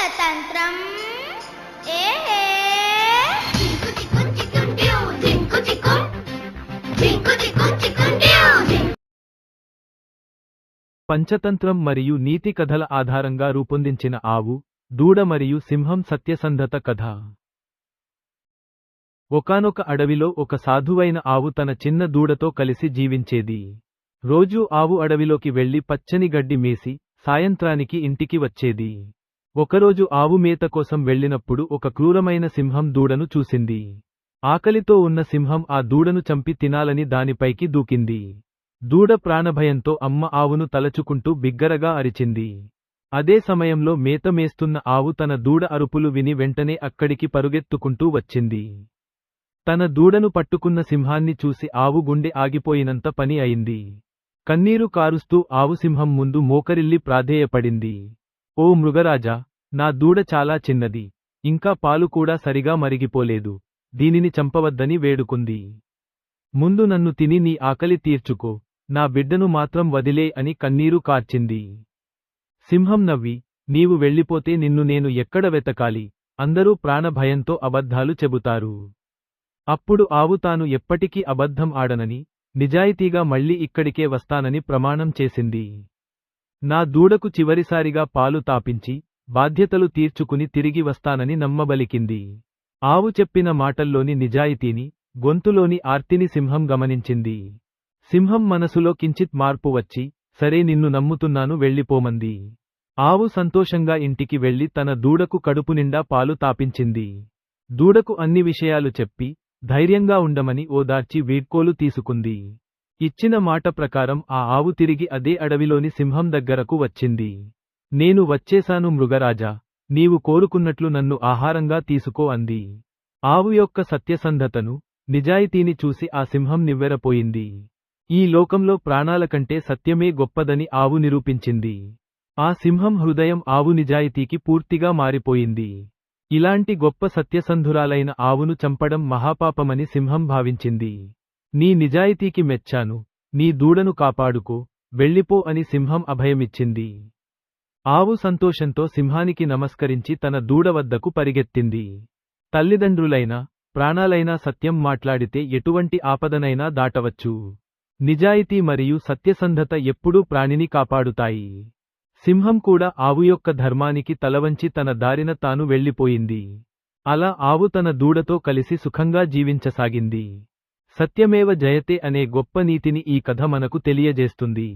పంచతంత్రం పంచతంత్రం మరియు నీతి కథల ఆధారంగా రూపొందించిన ఆవు, దూడ మరియు సింహం సత్యసంధత కథ. ఒకానొక అడవిలో ఒక సాధువైన ఆవు తన చిన్న దూడతో కలిసి జీవించేది. రోజూ ఆవు అడవిలోకి వెళ్లి పచ్చని గడ్డి మేసి, సాయంత్రానికి ఇంటికి వచ్చేది. ఒకరోజు ఆవు మేత కోసం వెళ్ళినప్పుడు ఒక క్రూరమైన సింహం దూడను చూసింది. ఆకలితో ఉన్న సింహం ఆ దూడను చంపి తినాలని దానిపైకి దూకింది. దూడ ప్రాణభయంతో అమ్మ ఆవును తలచుకుంటూ బిగ్గరగా అరిచింది. అదే సమయంలో మేత మేస్తున్న ఆవు తన దూడ అరుపులు విని వెంటనే అక్కడికి పరుగెత్తుకుంటూ వచ్చింది. తన దూడను పట్టుకున్న సింహాన్ని చూసి ఆవు గుండె ఆగిపోయినంత పని అయింది. కన్నీరు కారుస్తూ ఆవు సింహం ముందు మోకరిల్లి ప్రాధేయపడింది. ఓ మృగరాజా, నా దూడ చాలా చిన్నది, ఇంకా పాలు కూడా సరిగా మరిగిపోలేదు, దీనిని చంపవద్దని వేడుకుంది. ముందు నన్ను తిని నీ ఆకలి తీర్చుకో, నా బిడ్డను మాత్రం వదిలే అని కన్నీరు కార్చింది. సింహం నవ్వి, నీవు వెళ్ళిపోతే నిన్ను నేను ఎక్కడ వెతకాలి, అందరూ ప్రాణభయంతో అబద్ధాలు చెబుతారు. అప్పుడు ఆవు తాను ఎప్పటికీ అబద్ధం ఆడనని, నిజాయితీగా మళ్ళీ ఇక్కడికే వస్తానని ప్రమాణం చేసింది. నా దూడకు చివరిసారిగా పాలు తాపించి, బాధ్యతలు తీర్చుకుని తిరిగి వస్తానని నమ్మబలికింది. ఆవు చెప్పిన మాటల్లోని నిజాయితీని, గొంతులోని ఆర్తిని సింహం గమనించింది. సింహం మనసులో కించిత్ మార్పు వచ్చి, సరే నిన్ను నమ్ముతున్నాను వెళ్ళిపోమంది. ఆవు సంతోషంగా ఇంటికి వెళ్లి తన దూడకు కడుపు నిండా పాలు తాపించింది. దూడకు అన్ని విషయాలు చెప్పి, ధైర్యంగా ఉండమని ఓదార్చి వీడ్కోలు తీసుకుంది. ఇచ్చిన మాట ప్రకారం ఆ ఆవు తిరిగి అదే అడవిలోని సింహం దగ్గరకు వచ్చింది. నేను వచ్చేశాను మృగరాజా, నీవు కోరుకున్నట్లు నన్ను ఆహారంగా తీసుకో అంది. ఆవు యొక్క సత్యసంధతను, నిజాయితీని చూసి ఆ సింహం నివ్వెరపోయింది. ఈ లోకంలో ప్రాణాల కంటే సత్యమే గొప్పదని ఆవు నిరూపించింది. ఆ సింహం హృదయం ఆవు నిజాయితీకి పూర్తిగా మారిపోయింది. ఇలాంటి గొప్ప సత్యసంధురాలైన ఆవును చంపడం మహాపాపమని సింహం భావించింది. నీ నిజాయితీకి మెచ్చాను, నీ దూడను కాపాడుకో, వెళ్ళిపో అని సింహం అభయమిచ్చింది. ఆవు సంతోషంతో సింహానికి నమస్కరించి తన దూడ వద్దకు పరిగెత్తింది. తల్లిదండ్రులైనా, ప్రాణాలైనా సత్యం మాట్లాడితే ఎటువంటి ఆపదనైనా దాటవచ్చు. నిజాయితీ మరియు సత్యసంధత ఎప్పుడూ ప్రాణిని కాపాడుతాయి. సింహం కూడా ఆవు యొక్క ధర్మానికి తలవంచి తన దారిన తాను వెళ్ళిపోయింది. అలా ఆవు తన దూడతో కలిసి సుఖంగా జీవించసాగింది. సత్యమేవ జయతే అనే గొప్ప నీతిని ఈ కథ మనకు తెలియజేస్తుంది.